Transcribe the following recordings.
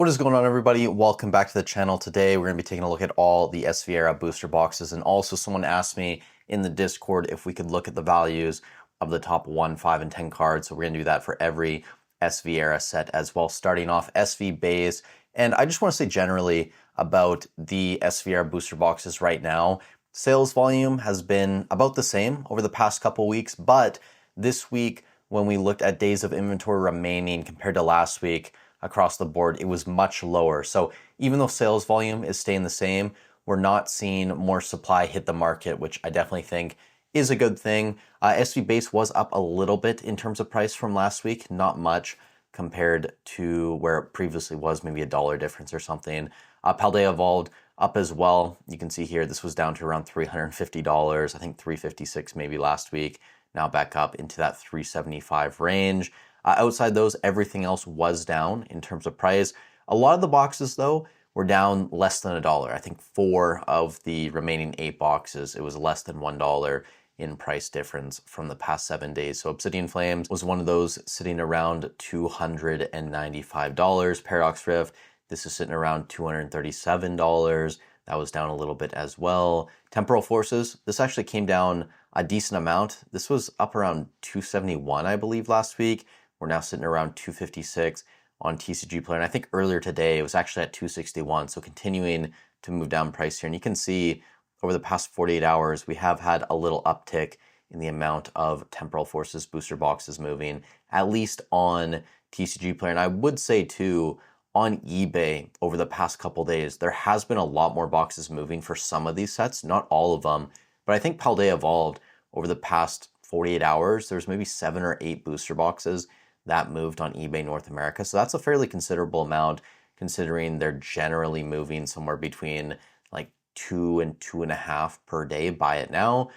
What is going on, everybody? Welcome back to the channel. Today we're going to be taking a look at all the SVRA booster boxes, and also someone asked me in the Discord if we could look at the values of the top 1, 5, and 10 cards. So we're going to do that for every SVRA set as well, starting off SV base. And I just want to say generally about the SVRA booster boxes right now, sales volume has been about the same over the past couple weeks, but this week when we looked at days of inventory remaining compared to last week, across the board, it was much lower. So even though sales volume is staying the same, we're not seeing more supply hit the market, which I definitely think is a good thing. SV base was up a little bit in terms of price from last week, not much compared to where it previously was, maybe $1 difference or something. Paldea Evolved up as well. You can see here, this was down to around $350, I think $356 maybe last week. Now back up into that $375 range. Outside those, everything else was down in terms of price. A lot of the boxes, though, were down less than $1. I think 4 of the remaining 8 boxes, it was less than $1 in price difference from the past 7 days. So Obsidian Flames was one of those, sitting around $295. Paradox Rift, this is sitting around $237. That was down a little bit as well. Temporal Forces, this actually came down a decent amount. This was up around $271, I believe, last week. We're now sitting around $256 on TCG Player. And I think earlier today it was actually at $261. So continuing to move down price here. And you can see over the past 48 hours, we have had a little uptick in the amount of Temporal Forces booster boxes moving, at least on TCG Player. And I would say too, on eBay over the past couple days, there has been a lot more boxes moving for some of these sets, not all of them. But I think Paldea Evolved over the past 48 hours, there's maybe 7 or 8 booster boxes that moved on eBay North America. So that's a fairly considerable amount considering they're generally moving somewhere between like 2 and 2.5 per day. Buy it now.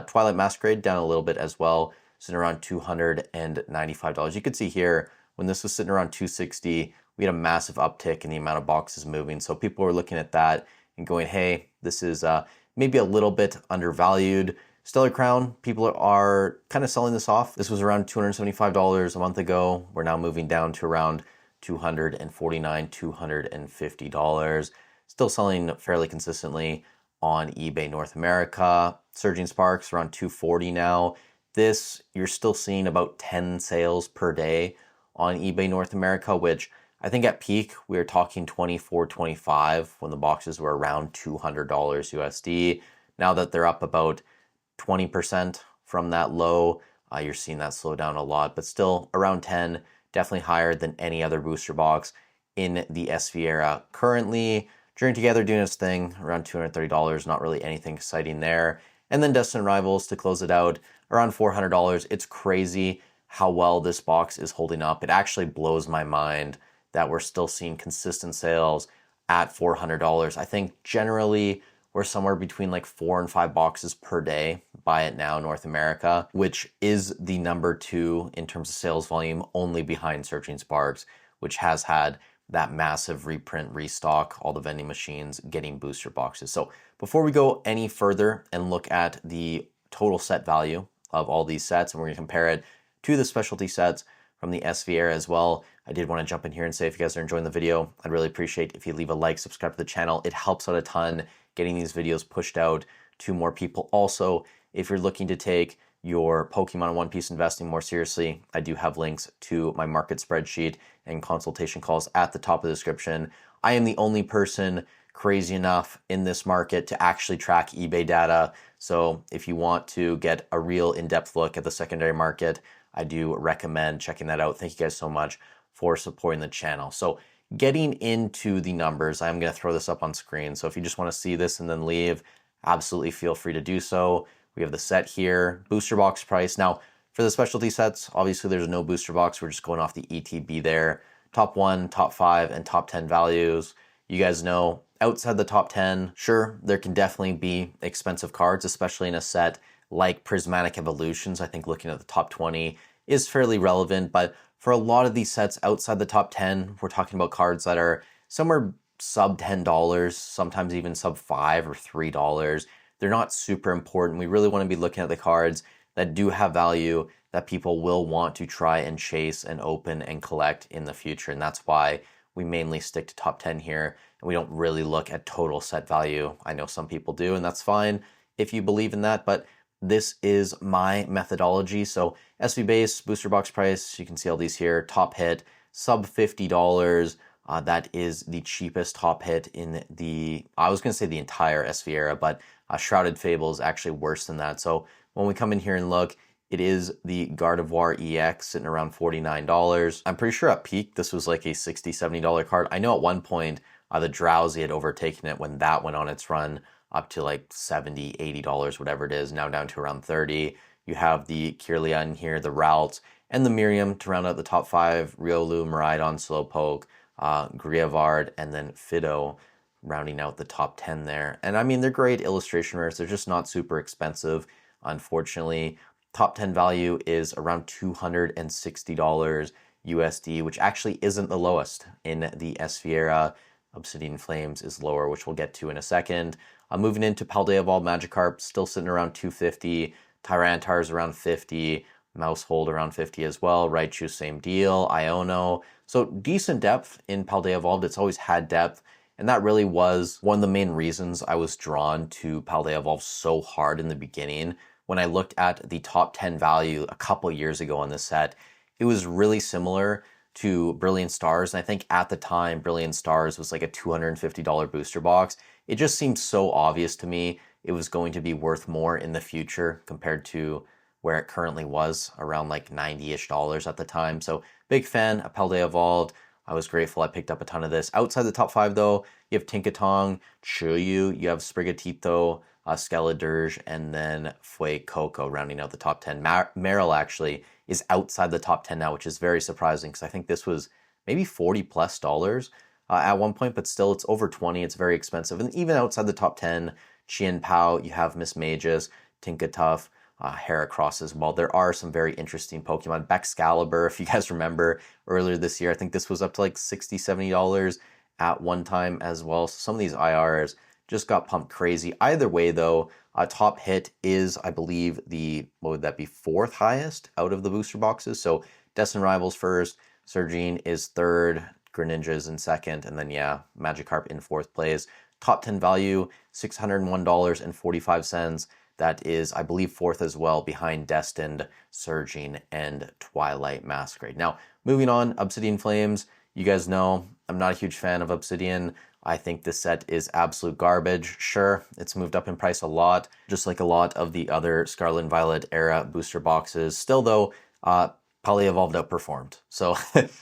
Twilight Masquerade down a little bit as well, sitting around $295. You could see here when this was sitting around $260, we had a massive uptick in the amount of boxes moving. So people were looking at that and going, hey, this is maybe a little bit undervalued. Stellar Crown, people are kind of selling this off. This was around $275 a month ago. We're now moving down to around $249, $250. Still selling fairly consistently on eBay North America. Surging Sparks around $240 now. This, you're still seeing about 10 sales per day on eBay North America, which I think at peak, we were talking 24, 25 when the boxes were around $200 USD. Now that they're up about 20% from that low, you're seeing that slow down a lot, but still around 10, definitely higher than any other booster box in the SVRA currently. Journey Together doing its thing, around $230, not really anything exciting there. And then Destined Rivals to close it out, around $400. It's crazy how well this box is holding up. It actually blows my mind that we're still seeing consistent sales at $400. I think generally we're somewhere between like 4 and 5 boxes per day. Buy it now, North America, which is the number 2 in terms of sales volume, only behind Surging Sparks, which has had that massive reprint, restock, all the vending machines getting booster boxes. So before we go any further and look at the total set value of all these sets, and we're going to compare it to the specialty sets from the SVRA as well, I did want to jump in here and say if you guys are enjoying the video, I'd really appreciate if you leave a like, subscribe to the channel. It helps out a ton getting these videos pushed out to more people. Also, if you're looking to take your Pokemon and One Piece investing more seriously, I do have links to my market spreadsheet and consultation calls at the top of the description. I am the only person crazy enough in this market to actually track eBay data. So if you want to get a real in-depth look at the secondary market, I do recommend checking that out. Thank you guys so much for supporting the channel. So getting into the numbers, I'm going to throw this up on screen. So if you just want to see this and then leave, absolutely feel free to do so. We have the set here, booster box price. Now, for the specialty sets, obviously there's no booster box. We're just going off the ETB there. Top 1, top 5, and top 10 values. You guys know, outside the top 10, sure, there can definitely be expensive cards, especially in a set like Prismatic Evolutions. I think looking at the top 20 is fairly relevant, but for a lot of these sets outside the top 10, we're talking about cards that are somewhere sub $10, sometimes even sub $5 or $3. They're not super important. We really want to be looking at the cards that do have value that people will want to try and chase and open and collect in the future. And that's why we mainly stick to top 10 here, and we don't really look at total set value. I know some people do, and that's fine if you believe in that, but this is my methodology. So SV base, booster box price, you can see all these here, top hit, sub $50. That is the cheapest top hit in the, I was going to say the entire SVRA, but Shrouded Fable is actually worse than that. So when we come in here and look, it is the Gardevoir EX sitting around $49. I'm pretty sure at peak, this was like a $60, $70 card. I know at one point, the Drowsy had overtaken it when that went on its run up to like $70, $80, whatever it is, now down to around 30. You have the Kirlia in here, the Ralts, and the Miriam to round out the top 5, Riolu, Miraidon, Slowpoke, Grievard, and then Fidough rounding out the top 10 there. And I mean, they're great illustration rares. They're just not super expensive, unfortunately. Top 10 value is around $260 USD, which actually isn't the lowest in the SVRA. Obsidian Flames is lower, which we'll get to in a second. Moving into Paldea Evolved Magikarp, still sitting around $250. Tyranitar's around $50. Mousehold around $50 as well. Raichu, same deal. Iono. So decent depth in Paldea Evolved. It's always had depth. And that really was one of the main reasons I was drawn to Paldea Evolved so hard in the beginning. When I looked at the top 10 value a couple years ago on this set, it was really similar to Brilliant Stars. And I think at the time, Brilliant Stars was like a $250 booster box. It just seemed so obvious to me it was going to be worth more in the future compared to where it currently was, around like $90-ish at the time. So big fan of Paldea Evolved. I was grateful I picked up a ton of this. Outside the top 5 though, you have Tinkatong, Chuyu, you have Sprigatito, Skeledirge, and then Fuecoco rounding out the top 10. Meryl actually is outside the top 10 now, which is very surprising because I think this was maybe $40+ at one point, but still it's over 20. It's very expensive. And even outside the top 10, Chien Pao, you have Miss Magus, Tinkatuff, Heracross as well. There are some very interesting Pokemon. Baxcalibur, if you guys remember earlier this year, I think this was up to like $60, $70 at one time as well. So some of these IRs just got pumped crazy. Either way though, top hit is, I believe, the, what would that be, 4th highest out of the booster boxes. So Destined Rivals first, Surgine is 3rd, Greninja is in 2nd, and then yeah, Magikarp in 4th place. Top 10 value, $601.45. That is, I believe, 4th as well, behind Destined, Surging, and Twilight Masquerade. Now, moving on, Obsidian Flames. You guys know I'm not a huge fan of Obsidian. I think this set is absolute garbage. Sure, it's moved up in price a lot, just like a lot of the other Scarlet and Violet era booster boxes. Still though, Paldea Evolved outperformed. So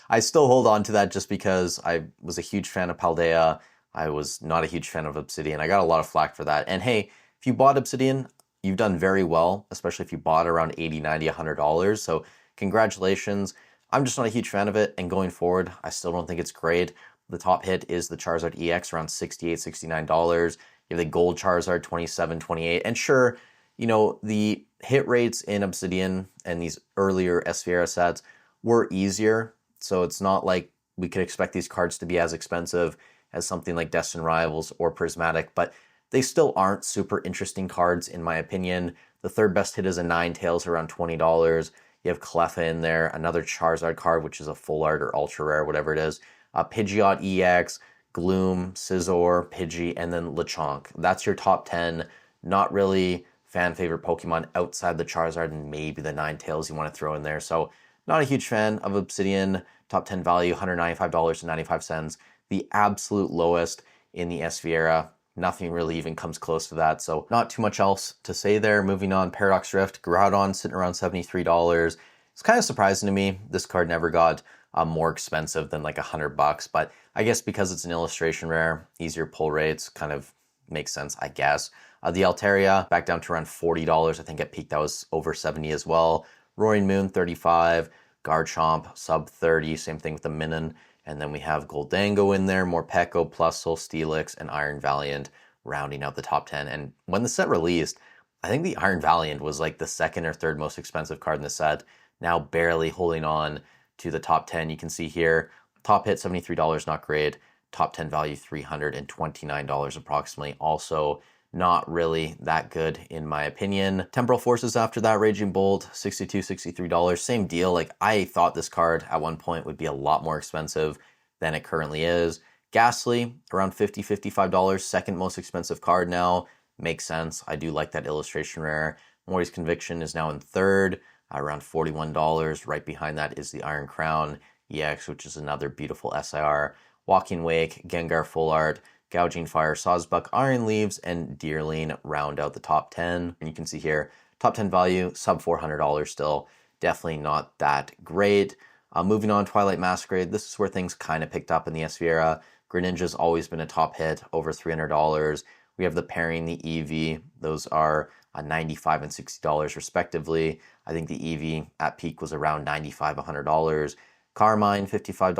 I still hold on to that just because I was a huge fan of Paldea. I was not a huge fan of Obsidian. I got a lot of flack for that. And hey, if you bought Obsidian, you've done very well, especially if you bought around $80, $90, $100. So congratulations. I'm just not a huge fan of it. And going forward, I still don't think it's great. The top hit is the Charizard EX around $68, $69. You have the Gold Charizard, $27, $28. And sure, you know, the hit rates in Obsidian and these earlier SVRA sets were easier. So it's not like we could expect these cards to be as expensive as something like Destined Rivals or Prismatic, but they still aren't super interesting cards in my opinion. The 3rd best hit is a Ninetales around $20. You have Cleffa in there, another Charizard card, which is a full art or ultra rare, whatever it is. Pidgeot EX, Gloom, Scizor, Pidgey, and then Lechonk. That's your top 10. Not really fan favorite Pokemon outside the Charizard and maybe the Ninetales you want to throw in there. So not a huge fan of Obsidian. Top 10 value, $195.95. The absolute lowest in the SVRA. Nothing really even comes close to that. So not too much else to say there. Moving on, Paradox Rift, Groudon sitting around $73. It's kind of surprising to me. This card never got more expensive than like $100, but I guess because it's an illustration rare, easier pull rates kind of makes sense, I guess. The Altaria back down to around $40. I think at peak that was over 70 as well. Roaring Moon, 35. Garchomp, sub 30. Same thing with the Minun. And then we have Goldango in there, Morpeko, Plusle, Steelix, and Iron Valiant rounding out the top 10. And when the set released, I think the Iron Valiant was like the 2nd or 3rd most expensive card in the set. Now barely holding on to the top 10. You can see here, top hit $73, not great. Top 10 value $329 approximately. Also not really that good in my opinion. Temporal Forces after that, Raging Bolt, $62, $63. Same deal. Like I thought this card at one point would be a lot more expensive. than it currently is. Ghastly, around $50, $55, second most expensive card now. Makes sense. I do like that illustration rare. Mori's Conviction is now in third, around $41. Right behind that is the Iron Crown EX, which is another beautiful SIR. Walking Wake, Gengar Full Art, Gouging Fire, Sawsbuck, Iron Leaves, and Deerling round out the top 10. And you can see here, top 10 value, sub $400 still. Definitely not that great. Moving on, Twilight Masquerade. This is where things kind of picked up in the SVRA. Greninja's always been a top hit, over $300. We have the pairing, the EV. Those are $95 and $60 respectively. I think the EV at peak was around $95, $100. Carmine, $55.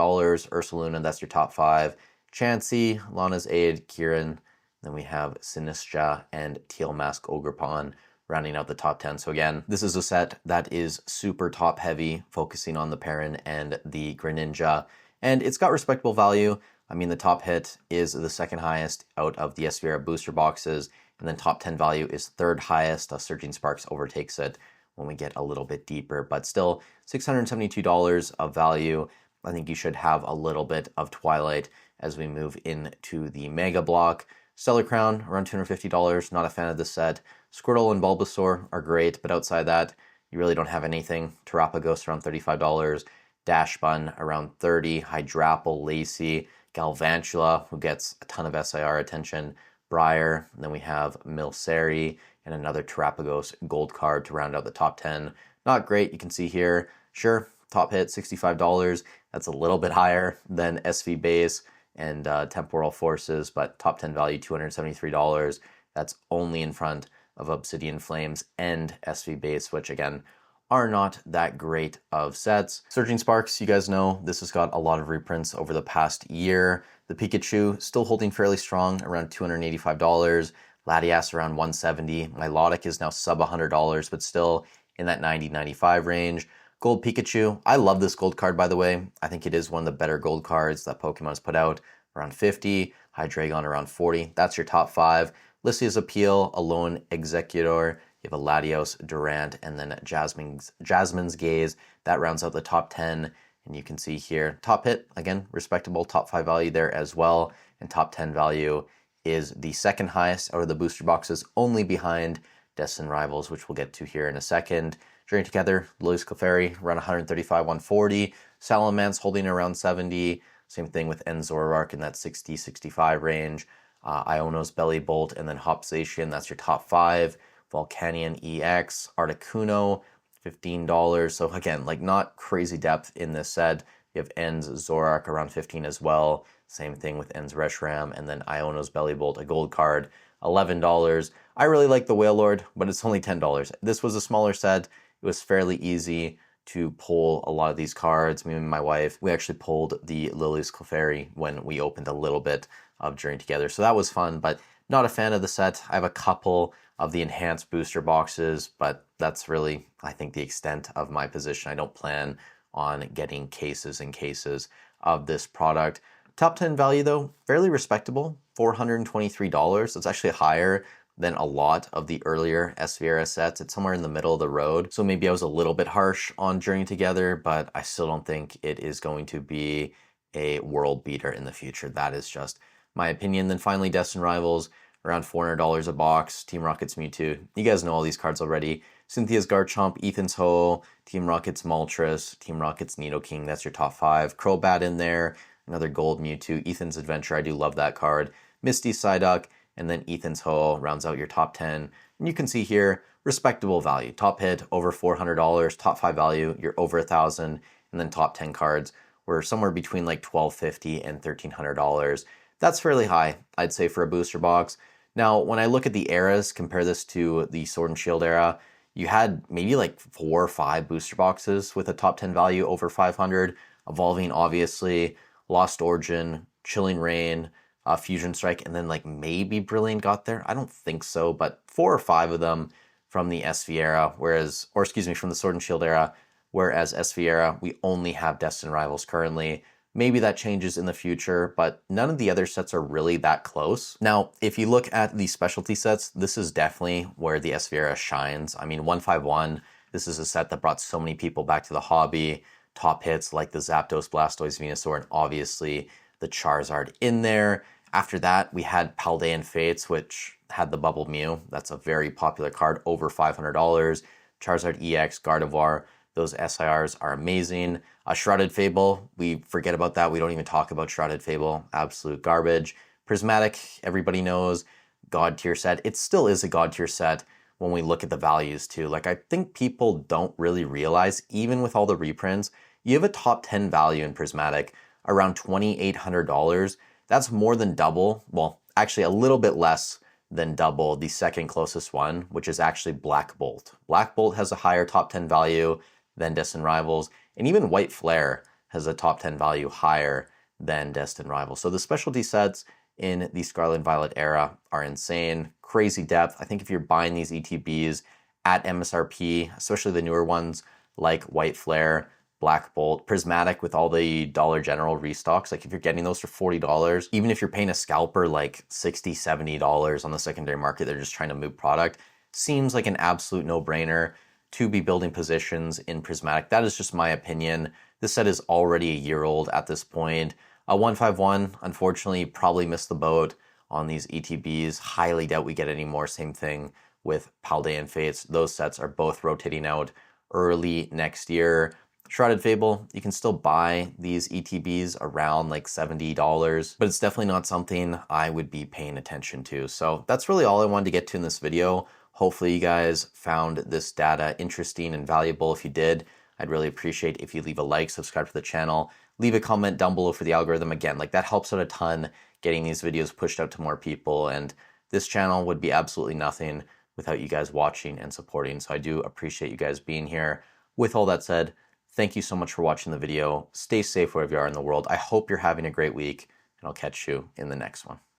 Ursaluna, that's your top 5. Chansey, Lana's Aid, Kieran. Then we have Sinistra and Teal Mask Ogrepon rounding out the top 10. So again, this is a set that is super top heavy, focusing on the Perrin and the Greninja. And it's got respectable value. I mean, the top hit is the second highest out of the SVRA booster boxes, and then top 10 value is third highest. Surging Sparks overtakes it when we get a little bit deeper, but still $672 of value. I think you should have a little bit of Twilight as we move into the Mega Block. Stellar Crown, around $250. Not a fan of this set. Squirtle and Bulbasaur are great, but outside that, you really don't have anything. Terapagos around $35. Dash Bun around $30. Hydrapple, Lacey, Galvantula, who gets a ton of SIR attention. Briar, and then we have Milcery, and another Terapagos gold card to round out the top 10. Not great, you can see here. Sure, top hit, $65. That's a little bit higher than SV Base and Temporal Forces, but top 10 value, $273. That's only in front of Obsidian Flames and SV Base, which again, are not that great of sets. Surging Sparks, you guys know, this has got a lot of reprints over the past year. The Pikachu still holding fairly strong, around $285. Latias around $170. Milotic is now sub $100, but still in that $90-$95 range. Gold Pikachu, I love this gold card, by the way. I think it is one of the better gold cards that Pokemon's put out, around 50. Hydreigon around 40. That's your top 5. Lysia's Appeal, Alone Executor. You have a Latios, Durant, and then Jasmine's Gaze. That rounds out the top 10. And you can see here, top hit, again, respectable top 5 value there as well. And top 10 value is the second highest out of the booster boxes, only behind Destined Rivals, which we'll get to here in a second. Journey Together, Lili's Clefairy, around 135, 140. Salamence holding around 70. Same thing with Enzoroark in that 60, 65 range. Iono's Belly Bolt, and then Hopsation, that's your top 5. Volcanion EX, Articuno, $15. So again, like not crazy depth in this set. You have En's Zoroark around 15 as well. Same thing with En's Reshiram, and then Iono's Belly Bolt, a gold card, $11. I really like the Wailord, but it's only $10. This was a smaller set. It was fairly easy to pull a lot of these cards. Me and my wife, we actually pulled the Lily's Clefairy when we opened a little bit of Journey Together. So that was fun, but not a fan of the set. I have a couple of the enhanced booster boxes, but that's really, I think, the extent of my position. I don't plan on getting cases and cases of this product. Top 10 value though, fairly respectable, $423. It's actually higher than a lot of the earlier SVRA sets. It's somewhere in the middle of the road. So maybe I was a little bit harsh on Journey Together, but I still don't think it is going to be a world beater in the future. That is just my opinion. Then finally, Destined Rivals, around $400 a box. Team Rocket's Mewtwo. You guys know all these cards already. Cynthia's Garchomp, Ethan's Ho, Team Rocket's Moltres, Team Rocket's Nidoking. That's your top 5. Crobat in there, another gold Mewtwo. Ethan's Adventure, I do love that card. Misty Psyduck, and then Ethan's Ho rounds out your top 10. And you can see here, respectable value. Top hit, over $400. Top 5 value, you're over $1,000. And then top 10 cards were somewhere between like $1,250 and $1,300. That's fairly high, I'd say, for a booster box. Now, when I look at the eras, compare this to the Sword and Shield era, you had maybe like 4 or 5 booster boxes with a top 10 value over 500. Evolving, obviously, Lost Origin, Chilling Reign, Fusion Strike, and then like maybe Brilliant got there. I don't think so, but 4 or 5 of them from the SV era, from the Sword and Shield era, whereas SV era, we only have Destined Rivals currently. Maybe that changes in the future, but none of the other sets are really that close. Now, if you look at the specialty sets, this is definitely where the SVRA shines. I mean, 151, this is a set that brought so many people back to the hobby. top hits like the Zapdos, Blastoise, Venusaur, and obviously the Charizard in there. After that, we had Paldean Fates, which had the Bubble Mew. That's a very popular card, over $500. Charizard EX, Gardevoir, those SIRs are amazing. Shrouded Fable, we forget about that. We don't even talk about Shrouded Fable. Absolute garbage. Prismatic, everybody knows, God tier set. It still is a God tier set when we look at the values too. Like, I think people don't really realize, even with all the reprints, you have a top 10 value in Prismatic around $2,800. That's more than double. Well, actually a little bit less than double the second closest one, which is actually Black Bolt. Black Bolt has a higher top 10 value than Destined Rivals, and even White Flare has a top 10 value higher than Destined Rivals. So the specialty sets in the Scarlet Violet era are insane, crazy depth. I think if you're buying these ETBs at MSRP, especially the newer ones like White Flare, Black Bolt, Prismatic with all the Dollar General restocks, like if you're getting those for $40, even if you're paying a scalper like $60, $70 on the secondary market, they're just trying to move product, seems like an absolute no-brainer to be building positions in Prismatic. That is just my opinion. This set is already a year old at this point. 151, unfortunately, probably missed the boat on these ETBs. Highly doubt we get any more. Same thing with Paldean Fates. Those sets are both rotating out early next year. Shrouded Fable, you can still buy these ETBs around like $70, but it's definitely not something I would be paying attention to. So that's really all I wanted to get to in this video. Hopefully you guys found this data interesting and valuable. If you did, I'd really appreciate if you leave a like, subscribe to the channel, leave a comment down below for the algorithm. Again, like that helps out a ton, getting these videos pushed out to more people. And this channel would be absolutely nothing without you guys watching and supporting. So I do appreciate you guys being here. With all that said, thank you so much for watching the video. Stay safe wherever you are in the world. I hope you're having a great week, and I'll catch you in the next one.